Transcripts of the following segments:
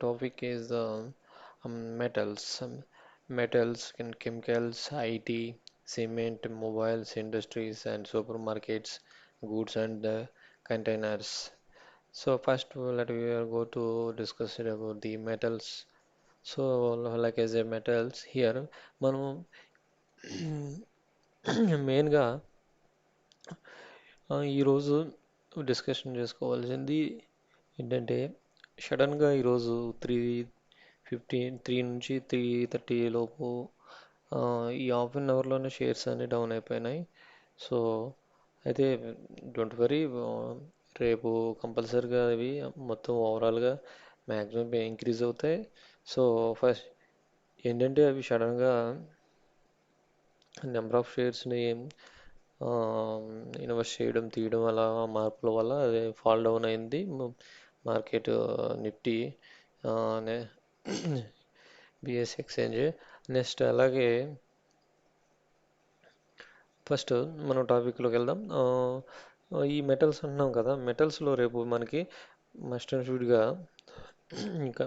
topic is metals. Metals and chemicals, IT, cement, mobiles, industries, and supermarkets, goods and containers. So first, let we are go to discuss it about the metals. So like as a metals here, మనం మెయిన్గా ఈరోజు discussion చేసుకోవాల్సింది ఏంటంటే సడన్గా ఈరోజు 3 నుంచి 3:30 లోపు ఈ హాఫ్ అన్ అవర్లోనే షేర్స్ అన్ని డౌన్ అయిపోయినాయి. సో అయితే డోంట్ వరీ, రేపు కంపల్సరీగా అవి మొత్తం ఓవరాల్గా మ్యాక్సిమం ఇంక్రీజ్ అవుతాయి. సో ఫస్ట్ ఏంటంటే అవి సడన్గా నెంబర్ ఆఫ్ షేర్స్ని ఇన్వెస్ట్ చేయడం తీయడం అలా మార్పుల వల్ల అది ఫాల్ డౌన్ అయింది. Market Nifty BS exchange. Next అలాగే ఫస్ట్ మనం టాపిక్లోకి వెళ్దాం. ఈ మెటల్స్ అంటున్నాం కదా, మెటల్స్లో రేపు మనకి మస్ట్ అండ్ షుడ్గా ఇంకా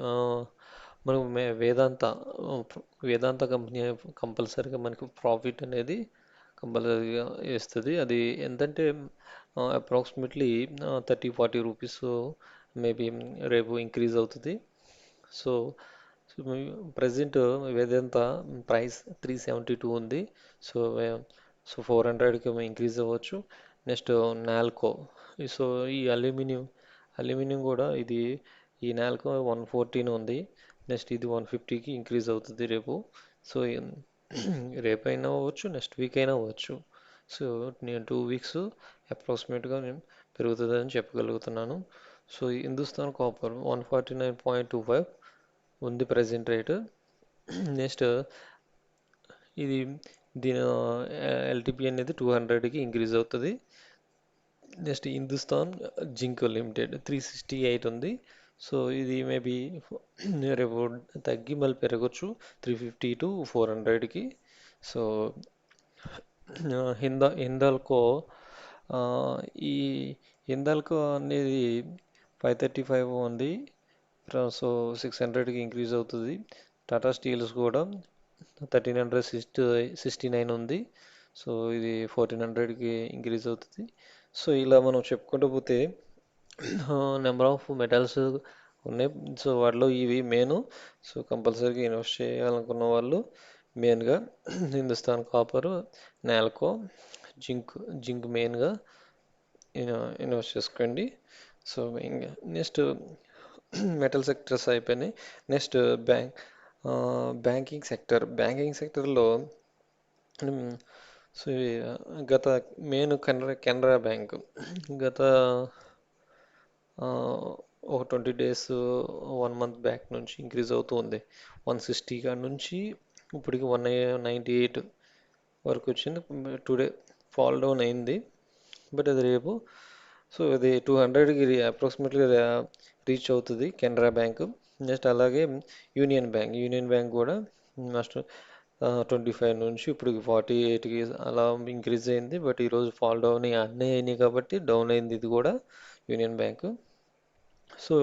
మనకు వేదాంత కంపెనీ కంపల్సరీగా మనకు ప్రాఫిట్ అనేది కంపల్సరీగా ఇస్తుంది. అది ఎంతంటే అప్రాక్సిమేట్లీ 30-40 రూపీస్ మేబీ రేపు ఇంక్రీజ్ అవుతుంది. సో ప్రజెంట్ వేదాంత ప్రైస్ 372 ఉంది. సో సో 400కి ఇంక్రీజ్ అవ్వచ్చు. నెక్స్ట్ నాల్కో. సో ఈ అల్యూమినియం కూడా ఈ నాల్కో 114 ఉంది. నెక్స్ట్ ఇది 150కి ఇంక్రీజ్ అవుతుంది రేపు. సో రేపైనా అవ్వచ్చు, నెక్స్ట్ వీక్ అయినా అవ్వచ్చు. సో నేను 2 వీక్స్ అప్రాక్సిమేట్గా నేను పెరుగుతుందని చెప్పగలుగుతున్నాను. సో హిందుస్థాన్ కాపర్ 149.25 ఉంది ప్రజెంట్ రేటు. నెక్స్ట్ ఇది దీని ఎల్టీపీ అనేది 200కి ఇంక్రీజ్ అవుతుంది. నెక్స్ట్ హిందుస్థాన్ జింక్ లిమిటెడ్ 368 ఉంది. సో ఇది మేబీ రేపు తగ్గి మళ్ళీ పెరగచ్చు 350 to 400కి. సో హిందాల్కో ఈ హిందాల్కో అనేది 535 ఉంది. సో 600కి ఇంక్రీజ్ అవుతుంది. టాటా స్టీల్స్ కూడా 1369 ఉంది. సో ఇది 1400కి ఇంక్రీజ్ అవుతుంది. సో ఇలా మనం చెప్పుకుంటూ పోతే నెంబర్ ఆఫ్ మెటల్స్ ఉన్నాయి. సో వాటిలో ఇవి మెయిన్. సో కంపల్సరీగా ఇన్వెస్ట్ చేయాలనుకున్న వాళ్ళు మెయిన్గా హిందుస్థాన్ కాపర్, నాల్కో, జింక్ మెయిన్గా ఇన్వెస్ట్ చేసుకోండి. సో ఇంకా నెక్స్ట్ మెటల్ సెక్టర్స్ అయిపోయినాయి. నెక్స్ట్ బ్యాంకింగ్ సెక్టర్లో సో గత మెయిన్ కెనరా బ్యాంక్ గత ఒక 20 days 1 month బ్యాక్ నుంచి ఇంక్రీజ్ అవుతూ ఉంది. 160 కాడ నుంచి ఇప్పటికి 198 వరకు వచ్చింది. టుడే ఫాల్ డౌన్ అయింది. బట్ అది రేపు సో అది 200కి అప్రాక్సిమేట్లీ రీచ్ అవుతుంది కెనరా బ్యాంక్. నెక్స్ట్ అలాగే యూనియన్ బ్యాంక్ కూడా మస్ట్ 25 నుంచి ఇప్పుడు 48కి అలా ఇంక్రీజ్ అయింది. బట్ ఈరోజు ఫాల్ డౌన్ అన్నీ అయినాయి కాబట్టి డౌన్ అయింది ఇది కూడా యూనియన్ బ్యాంక్. సో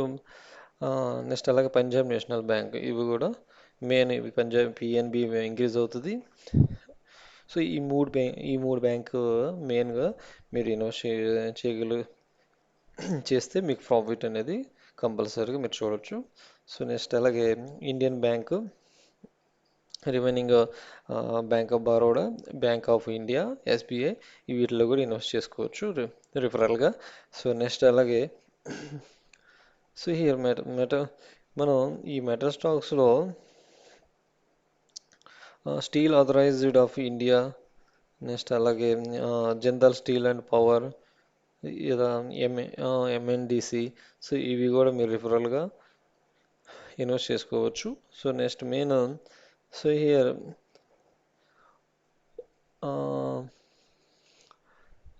నెక్స్ట్ అలాగే పంజాబ్ నేషనల్ బ్యాంక్ ఇవి కూడా మెయిన్. ఇవి పంజాబ్ పిఎన్బి ఇంక్రీజ్ అవుతుంది. సో ఈ మూడు బ్యాంకు మెయిన్గా మీరు ఇన్వెస్ట్ చేస్తే మీకు ప్రాఫిట్ అనేది కంపల్సరీగా మీరు చూడొచ్చు. సో నెక్స్ట్ అలాగే Indian bank, remaining bank of Baroda, bank of India, SBI వీటిలో కూడా ఇన్వెస్ట్ చేసుకోవచ్చు రిఫరల్గా. సో నెక్స్ట్ అలాగే సో హియర్ మనం ఈ మెటల్ స్టాక్స్లో steel authorised of India, next అలాగే జిందాల్ స్టీల్ అండ్ పవర్, ఇలా ఎంఎన్డిసి. సో ఇవి కూడా మీరు రిఫరల్గా ఇన్వెస్ట్ చేసుకోవచ్చు. So next main so here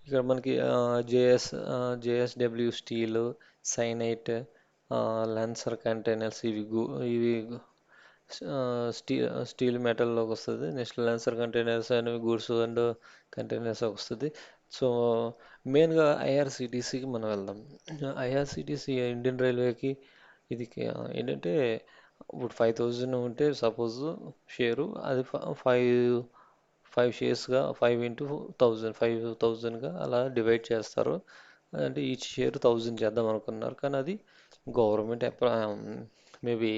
ఇక్కడ మనకి JSW steel, cyanide, lancer containers ఇవి స్టీల్ మెటల్లోకి వస్తుంది. నెక్స్ట్ లాన్సర్ కంటైనర్స్ అనేవి గూడ్స్ అండ్ కంటైనర్స్ వస్తుంది. సో మెయిన్గా ఐఆర్సిటీసీకి మనం వెళ్దాం. ఐఆర్సిటీసీ ఇండియన్ రైల్వేకి ఇది ఏంటంటే ఇప్పుడు 5,000 ఉంటే సపోజ్ షేరు అది ఫైవ్ షేర్స్గా 5 into 1000 అలా డివైడ్ చేస్తారు. అంటే ఈచ్ షేర్ 1000 చేద్దాం అనుకున్నారు, కానీ అది గవర్నమెంట్ మేబీ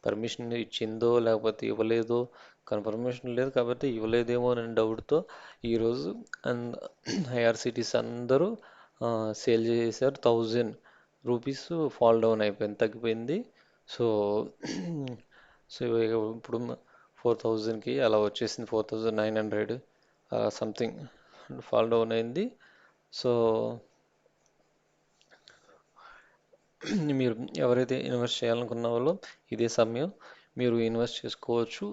పర్మిషన్ ఇచ్చిందో లేకపోతే ఇవ్వలేదో కన్ఫర్మేషన్ లేదు, కాబట్టి ఇవ్వలేదేమో అనే డౌట్తో ఈరోజు అండ్ ఐఆర్సిటీసీ అందరూ సేల్ చేశారు. 1000 రూపీస్ ఫాల్ డౌన్ అయిపోయింది, తగ్గిపోయింది. సో సో ఇప్పుడు 4,000కి అలా వచ్చేసింది, 4,900 సంథింగ్ ఫాల్ డౌన్ అయింది. సో మీరు ఎవరైతే ఇన్వెస్ట్ చేయాలనుకున్న వాళ్ళు ఇదే సమయం, మీరు ఇన్వెస్ట్ చేసుకోవచ్చు.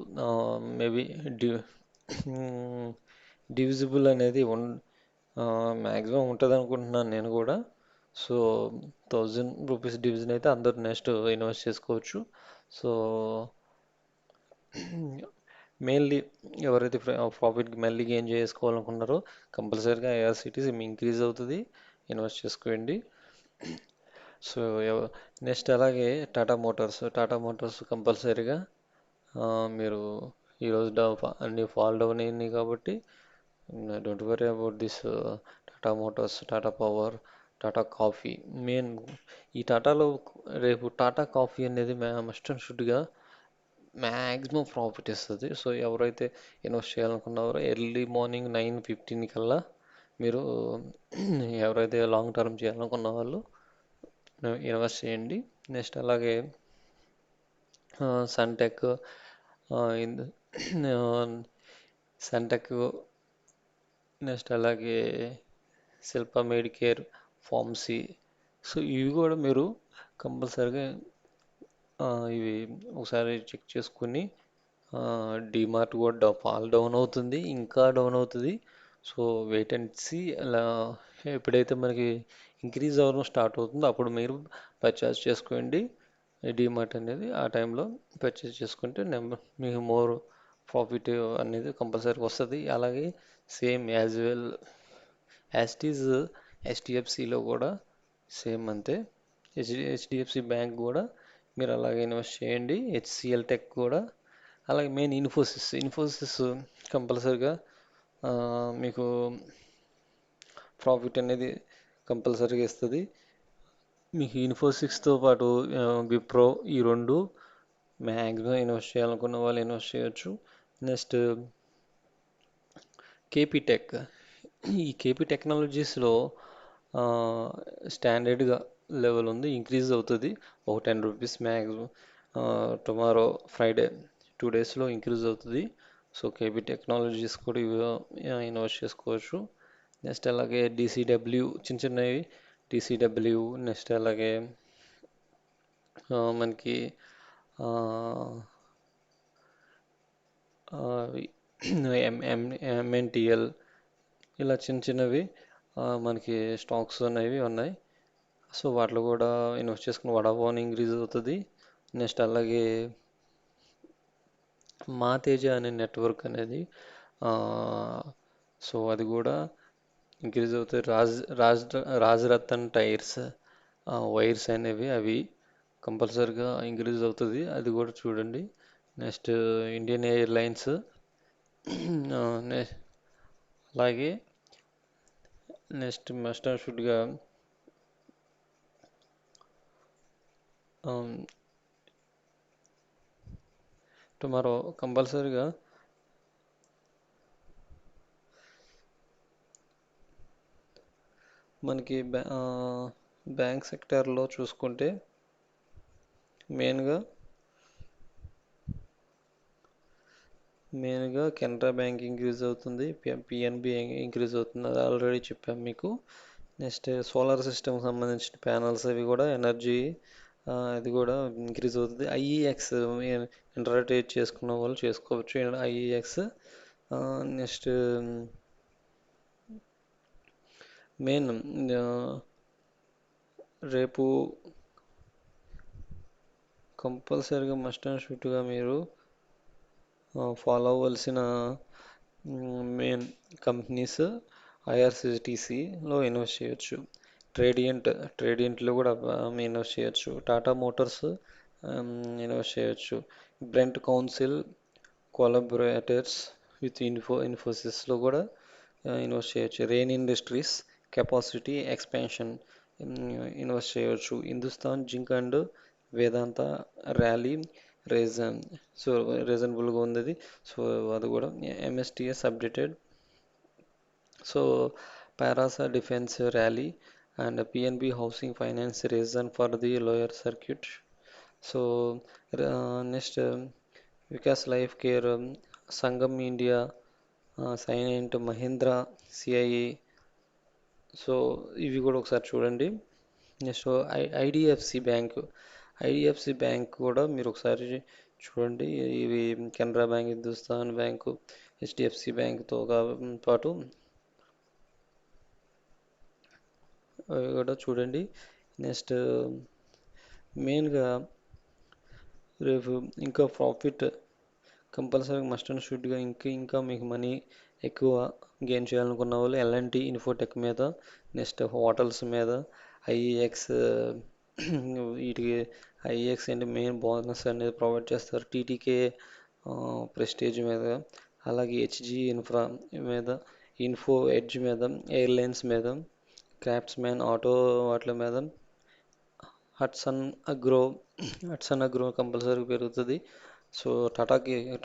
మేబీ డి డివిజిబుల్ అనేది మ్యాక్సిమం ఉంటుంది అనుకుంటున్నాను నేను కూడా. సో 1,000 రూపీస్ డివిజన్ అయితే అందరు నెక్స్ట్ ఇన్వెస్ట్ చేసుకోవచ్చు. సో మెయిన్లీ ఎవరైతే ప్రాఫిట్ మళ్ళీ గెయిన్ చేసుకోవాలనుకున్నారో కంపల్సరీగా ఐఆర్సిటీసీ ఇంక్రీజ్ అవుతుంది, ఇన్వెస్ట్ చేసుకోండి. సో నెక్స్ట్ అలాగే టాటా మోటార్స్ కంపల్సరీగా మీరు ఈరోజు అన్ని ఫాల్ డౌన్ అయినాయి కాబట్టి don't worry about this Tata Motors, Tata power, Tata coffee. Main ఈ టాటాలో రేపు టాటా కాఫీ అనేది మస్ట్ అండ్ షుడ్గా మ్యాక్సిమం ప్రాఫిట్ ఇస్తుంది. సో ఎవరైతే ఇన్వెస్ట్ చేయాలనుకున్నారో ఎర్లీ మార్నింగ్ 9:15 కల్లా మీరు ఎవరైతే లాంగ్ టర్మ్ చేయాలనుకున్న వాళ్ళు ఇన్వెస్ట్ చేయండి. నెక్స్ట్ అలాగే సన్టెక్, సన్టెక్, నెక్స్ట్ అలాగే శిల్ప మెడికేర్, ఫార్మసీ. సో ఇవి కూడా మీరు కంపల్సరీగా ఇవి ఒకసారి చెక్ చేసుకుని, డిమార్ట్ కూడా ఫాల్ డౌన్ అవుతుంది, ఇంకా డౌన్ అవుతుంది. So wait and see. అలా ఎప్పుడైతే మనకి ఇంక్రీజ్ అవ్వడం స్టార్ట్ అవుతుందో అప్పుడు మీరు పర్చేస్ చేసుకోండి. డిమార్ట్ అనేది ఆ టైంలో పర్చేస్ చేసుకుంటే మీకు మోర్ ప్రాఫిట్ అనేది కంపల్సరీ వస్తుంది. అలాగే same as well as it is హెచ్డిఎఫ్సిలో కూడా సేమ్ అంతే. హెచ్డిఎఫ్సి బ్యాంక్ కూడా మీరు అలాగే ఇన్వెస్ట్ చేయండి. హెచ్సిఎల్ టెక్ కూడా అలాగే. మెయిన్ ఇన్ఫోసిస్ కంపల్సరీగా మీకు ప్రాఫిట్ అనేది కంపల్సరీగా ఇస్తుంది. మీకు ఇన్ఫోసిస్తో పాటు విప్రో, ఈ రెండు మ్యాక్సిమం ఇన్వెస్ట్ చేయాలనుకున్న వాళ్ళు ఇన్వెస్ట్ చేయొచ్చు. Next KP tech. ఈ కేపీ టెక్నాలజీస్లో స్టాండర్డ్గా లెవెల్ ఉంది, ఇంక్రీజ్ అవుతుంది ఒక 10 రూపీస్ మ్యాక్సిమం. టుమారో ఫ్రైడే 2 డేస్లో ఇంక్రీజ్ అవుతుంది. సో కేపీ టెక్నాలజీస్ కూడా ఇన్వెస్ట్ చేసుకోవచ్చు. నెక్స్ట్ అలాగే డిసిడబ్ల్యూ, చిన్న చిన్నవి డిసిడబ్ల్యూ. నెక్స్ట్ అలాగే మనకి ఎంఎన్టిఎల్, ఇలా చిన్న చిన్నవి మనకి స్టాక్స్ అనేవి ఉన్నాయి. సో వాటిలో కూడా ఇన్వెస్ట్ చేసుకుని వడాఫోన్ ఇంక్రీజ్ అవుతుంది. నెక్స్ట్ అలాగే మా తేజ అనే నెట్వర్క్ అనేది, సో అది కూడా ఇంక్రీజ్ అవుతుంది. రాజ్ రతన్ టైర్స్ వైర్స్ అనేవి అవి కంపల్సరీగా ఇంక్రీజ్ అవుతుంది, అది కూడా చూడండి. నెక్స్ట్ ఇండియన్ ఎయిర్లైన్స్, అలాగే నెక్స్ట్ మస్ట్ అండ్ షుడ్గా టుమారో కంపల్సరీగా మనకి బ్యాంక్ సెక్టార్లో చూసుకుంటే మెయిన్గా కెనరా బ్యాంక్ ఇంక్రీజ్ అవుతుంది, పిఎన్బి ఇంక్రీజ్ అవుతుంది, అది ఆల్రెడీ చెప్పాము మీకు. నెక్స్ట్ సోలార్ సిస్టమ్ సంబంధించిన ప్యానల్స్ అవి కూడా ఎనర్జీ, అది కూడా ఇంక్రీజ్ అవుతుంది. ఐఈఎక్స్ ఇంటర్ట్రేడ్ చేసుకున్న వాళ్ళు చేసుకోవచ్చు ఐఈఎక్స్. నెక్స్ట్ మెయిన్ రేపు కంపల్సరీగా మస్ట్ అండ్ షుడ్గా మీరు ఫాలో అవ్వాల్సిన మెయిన్ కంపెనీస్ ఐఆర్సిటిసిలో ఇన్వెస్ట్ చేయొచ్చు. ట్రేడియంట్ ట్రేడియంట్లో కూడా ఇన్వెస్ట్ చేయొచ్చు. టాటా మోటార్స్ ఇన్వెస్ట్ చేయొచ్చు. బ్రెంట్ కౌన్సిల్ కొలాబరేటర్స్ విత్ ఇన్ఫోసిస్లో కూడా ఇన్వెస్ట్ చేయొచ్చు. Rain Industries capacity expansion invest చేయొచ్చు. Hindustan Zinc and Vedanta rally reason so రీజనబుల్గా ఉంది అది. సో అది కూడా MSTS updated. So Paras defence rally and PNB Housing Finance reason for the lower circuit. So next Vikas Life Care Sangam India Cyient Mahindra CIE. So ఇవి కూడా ఒకసారి చూడండి. నెక్స్ట్ ఐడిఎఫ్సి బ్యాంక్ కూడా మీరు ఒకసారి చూడండి. ఇవి Canara bank, Hindustan bank, HDFC బ్యాంక్తో పాటు అవి కూడా చూడండి. నెక్స్ట్ మెయిన్గా రేపు ఇంకా ప్రాఫిట్ కంపల్సరీ మస్ట్ అండ్ షుడ్గా ఇంకా మీకు మనీ ఎక్కువ గెయిన్ చేయాలనుకున్న వాళ్ళు ఎల్ఎన్టీ ఇన్ఫోటెక్ మీద, నెక్స్ట్ హోటల్స్ మీద, ఐఈఎక్స్ వీటికి ఐఈఎక్స్ అంటే మెయిన్ బోనస్ అనేది ప్రొవైడ్ చేస్తారు. టీటీకే ప్రెస్టేజ్ మీద, అలాగే హెచ్జి ఇన్ఫ్రా మీద, ఇన్ఫో ఎడ్జ్ మీద, ఎయిర్లైన్స్ మీద, క్రాఫ్ట్స్మ్యాన్ ఆటో వాటి మీద, Hatsun Agro Hatsun Agro compulsory పెరుగుతుంది. సో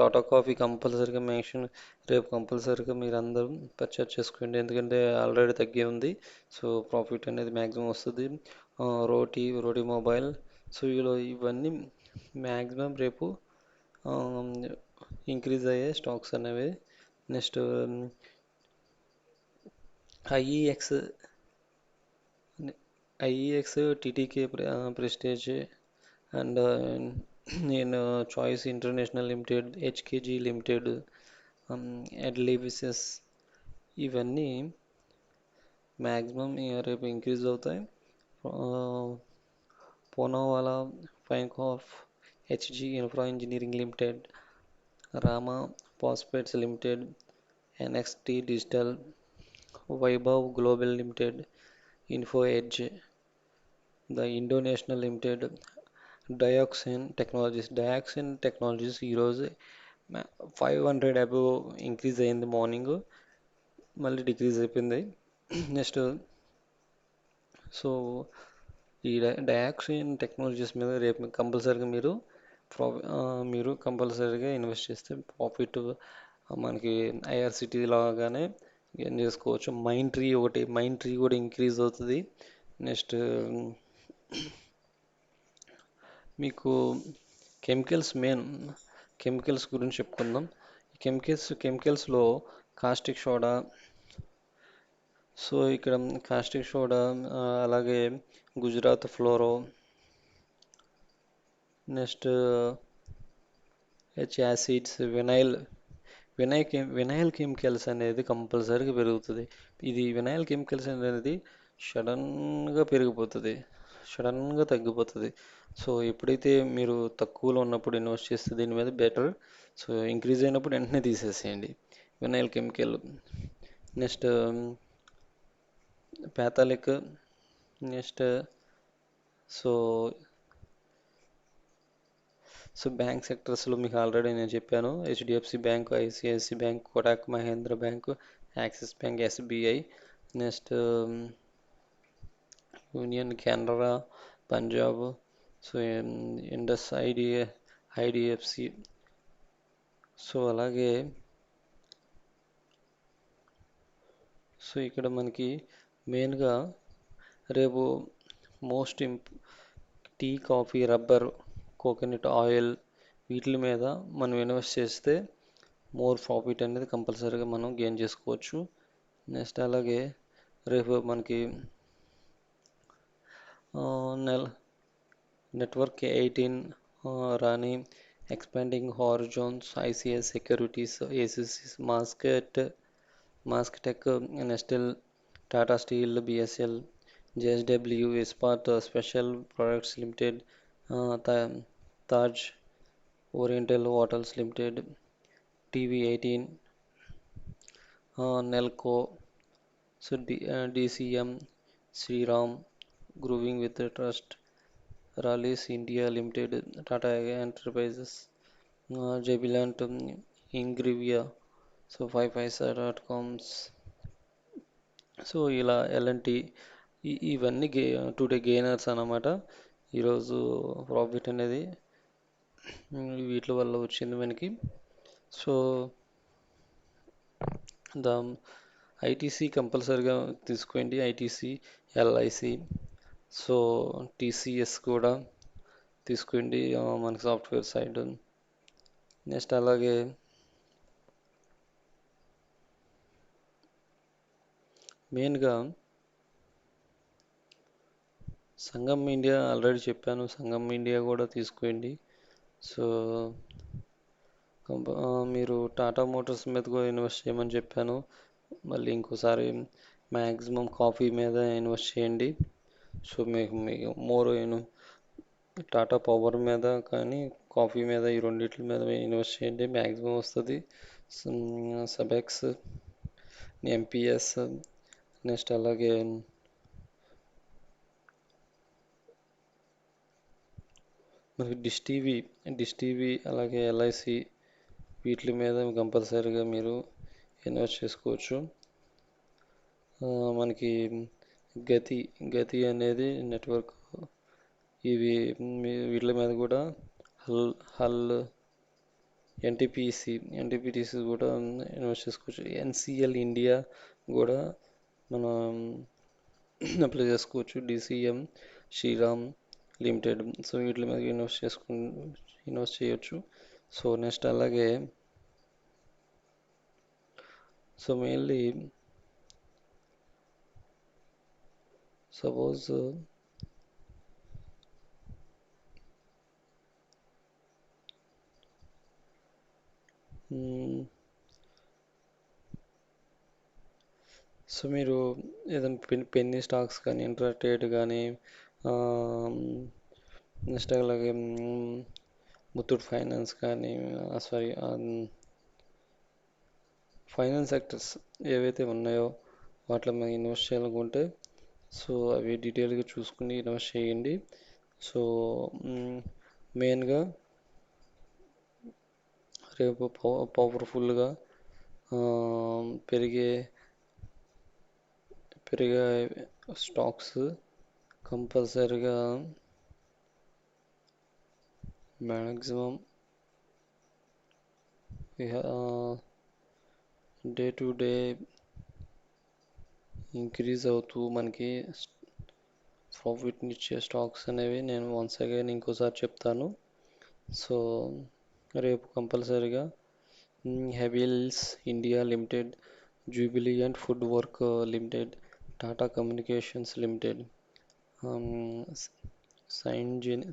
టాటా కాఫీ కంపల్సరీగా మెన్షన్ రేపు కంపల్సరీగా మీరు అందరూ పర్చేస్ చేసుకోండి, ఎందుకంటే ఆల్రెడీ తగ్గే ఉంది. సో ప్రాఫిట్ అనేది మ్యాక్సిమం వస్తుంది. Route Mobile. సో ఇవన్నీ మ్యాక్సిమం రేపు ఇంక్రీజ్ అయ్యే స్టాక్స్ అనేవి. Next IEX TTK Prestige and నేను Choice International limited, HKG limited, Edelweiss ఇవన్నీ మ్యాక్సిమం రేపు ఇంక్రీజ్ అవుతాయి. Poonawalla Fincorp, HG Infra engineering limited, Rama phosphates limited, NXT digital, Vaibhav Global limited, Info Edge, the Indo National limited, Dixon technologies ఈరోజు 500 above increase అయింది. Morning మళ్ళీ decrease అయిపోయింది. Next so ఈ Dixon technologies మీద రేపు కంపల్సరీగా మీరు కంపల్సరీగా ఇన్వెస్ట్ చేస్తే ప్రాఫిట్ మనకి ఐఆర్సిటీ లాగానే గెయిన్ చేసుకోవచ్చు. మైండ్ ట్రీ కూడా ఇంక్రీజ్ అవుతుంది. నెక్స్ట్ మీకు కెమికల్స్ గురించి చెప్పుకుందాం. కెమికల్స్లో కాస్టిక్ సోడా. సో ఇక్కడ కాస్టిక్ సోడా, అలాగే Gujarat Fluoro, next H acids, vinyl chemicals అనేది కంపల్సరీగా పెరుగుతుంది. ఇది వినైల్ కెమికల్స్ అనేది సడన్గా పెరిగిపోతుంది, సడన్గా తగ్గిపోతుంది. సో ఎప్పుడైతే మీరు తక్కువలో ఉన్నప్పుడు ఇన్వెస్ట్ చేస్తే దీని మీద బెటర్. సో ఇంక్రీజ్ అయినప్పుడు వెంటనే తీసేసేయండి vinyl chemical. Next phthalic. Next so bank సెక్టర్స్లో మీకు ఆల్రెడీ నేను చెప్పాను. HDFC bank, ICICI bank, Kotak Mahindra bank, Axis bank, SBI, next Union, Canara, Punjab, so Indus, IDFC. So అలాగే సో ఇక్కడ మనకి మెయిన్గా రేపు tea, coffee, rubber, coconut oil వీటి మీద మనం ఇన్వెస్ట్ చేస్తే మోర్ ప్రాఫిట్ అనేది కంపల్సరీగా మనం గెయిన్ చేసుకోవచ్చు. నెక్స్ట్ అలాగే రేపు మనకి నెట్వర్క్ 18 రాణి, ఎక్స్పాండింగ్ హారిజాన్స్, ఐసిఐ సెక్యూరిటీస్, ఏసిసిస్, Mastek, Nestle, Tata steel, BSL, JSW, Ispat special products limited, Taj oriental hotels limited, TV eighteen, Nelco, so DCM, Sriram, Growing with the Trust, Rallis India Limited, Tata Enterprises, Jubilant, Ingrevia, so 5paisa.coms. So ఇలా L&T ఇవన్నీ today gainers అన్నమాట. ఈరోజు profit అనేది వీటి వల్ల వచ్చింది మనకి. So the ITC కంపల్సరీగా తీసుకోండి. ఐటీసీ, ఎల్ఐసి, సో టీసీఎస్ కూడా తీసుకోండి మనకి సాఫ్ట్వేర్ సైడ్. నెక్స్ట్ అలాగే మెయిన్గా సంగం ఇండియా ఆల్రెడీ చెప్పాను, సంగం ఇండియా కూడా తీసుకోండి. సో మీరు టాటా మోటార్స్ మీద కూడా ఇన్వెస్ట్ చేయమని చెప్పాను. మళ్ళీ ఇంకోసారి మ్యాక్సిమం కాఫీ మీద ఇన్వెస్ట్ చేయండి. సో మీకు మోర్ టాటా పవర్ మీద కానీ కాఫీ మీద ఈ రెండిట్ల మీద ఇన్వెస్ట్ చేయండి, మ్యాక్సిమం వస్తుంది. సబెక్స్, ఎంపీఎస్, నెక్స్ట్ అలాగే మనకి డిష్ టీవీ అలాగే ఎల్ఐసి వీటి మీద కంపల్సరీగా మీరు ఇన్వెస్ట్ చేసుకోవచ్చు. మనకి గతి గతి అనేది నెట్వర్క్, ఇవి వీటి మీద కూడా హల్ ఎన్టీపీసీ కూడా ఇన్వెస్ట్ చేసుకోవచ్చు. ఎన్సిఎల్ ఇండియా కూడా మనం అప్లై చేసుకోవచ్చు. డిసిఎం శ్రీరామ్ లిమిటెడ్, సో వీటి మీద ఇన్వెస్ట్ చేయొచ్చు. సో నెక్స్ట్ అలాగే సో మెయిన్లీ సపోజ్ సో మీరు ఏదైనా పెన్నీ స్టాక్స్ కానీ ఇంట్రాట్రేడ్ కానీ నెక్స్ట్ అలాగే ముత్తూట్ ఫైనాన్స్ కానీ సారీ ఫైనాన్స్ సెక్టర్స్ ఏవైతే ఉన్నాయో వాటిలో మనం ఇన్వెస్ట్ చేయాలనుకుంటే సో అవి డీటెయిల్గా చూసుకుని ఇన్వెస్ట్ చేయండి. సో మెయిన్గా రేపు పవర్ఫుల్గా పెరిగే స్టాక్స్ కంపల్సరీగా maximum day to day increase అవుతూ మనకి ప్రాఫిట్ని ఇచ్చే స్టాక్స్ అనేవి నేను వన్స్ అగైన్ ఇంకోసారి చెప్తాను. సో రేపు కంపల్సరీగా Havells India limited, Jubilant food work limited, Tata communications limited,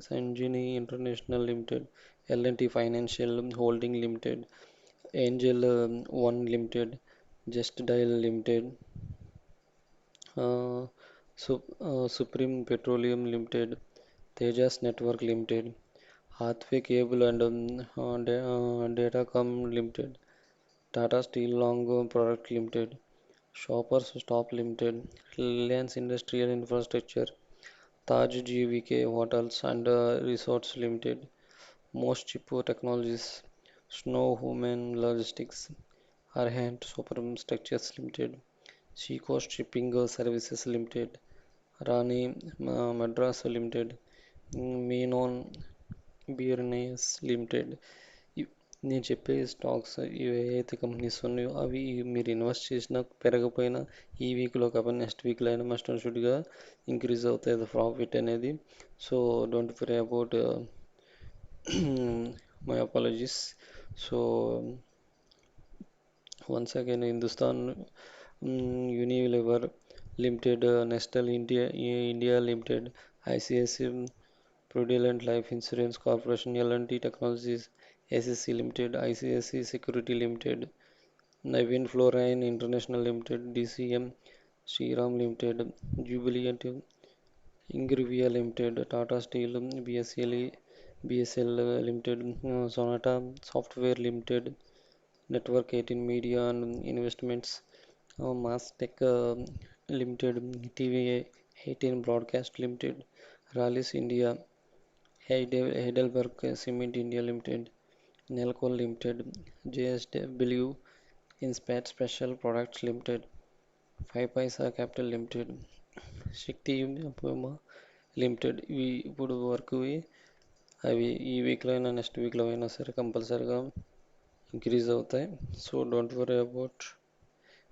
సంజీని international limited, LNT financial holding limited, Angel One limited, Just Dial limited, Supreme Petroleum limited, Tejas network limited, Hathway cable and Datacom limited, Tata steel long product limited, Shoppers Stop limited, Reliance industrial infrastructure, Taj GVK hotels and resorts limited, MosChip technologies, Snowman logistics, Arihant super structures limited, Seacoast shipping services limited, Rani Madras limited, Menon bearings limited. నేను చెప్పే stocks ఏవైతే companies ఉన్నాయో అవి మీరు invest చేసినా పెరగపోయినా ఈ వీక్లో కాకపోతే నెక్స్ట్ వీక్లో అయినా మస్ట్ అండ్ షుడ్గా ఇంక్రీజ్ అవుతుంది ప్రాఫిట్ అనేది. So don't worry about my apologies. So once again Hindustan Unilever limited, Nestle India limited, ICICI prudent life insurance corporation, LNT technologies, ACC limited, ICICI security limited, Naveen fluorine international limited, DCM Shriram limited, Jubilant Ingrevia limited, Tata steel, BSL limited, Sonata software limited, network 18 media and investments, Mastek limited, TV 18 Broadcast Limited, Rallis India, Heidelberg Cement India Limited, Nelco Limited, JSW Inspat Special Products Limited, 5 Paisa Capital Limited, Shakti upma limited. ఇవి ఇప్పుడు వరకు అవి ఈ వీక్లో అయినా next వీక్లో అయినా సరే కంపల్సరీగా ఇంక్రీజ్ అవుతాయి. So don't worry about.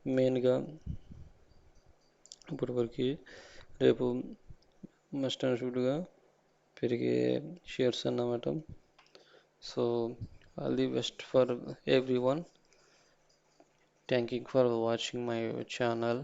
మెయిన్గా ఇప్పటి వరకు రేపు మస్ట్ అండ్ షుడ్గా పెరిగే షేర్స్ అన్నమాట. So all the best for every one. Thank you for watching my channel.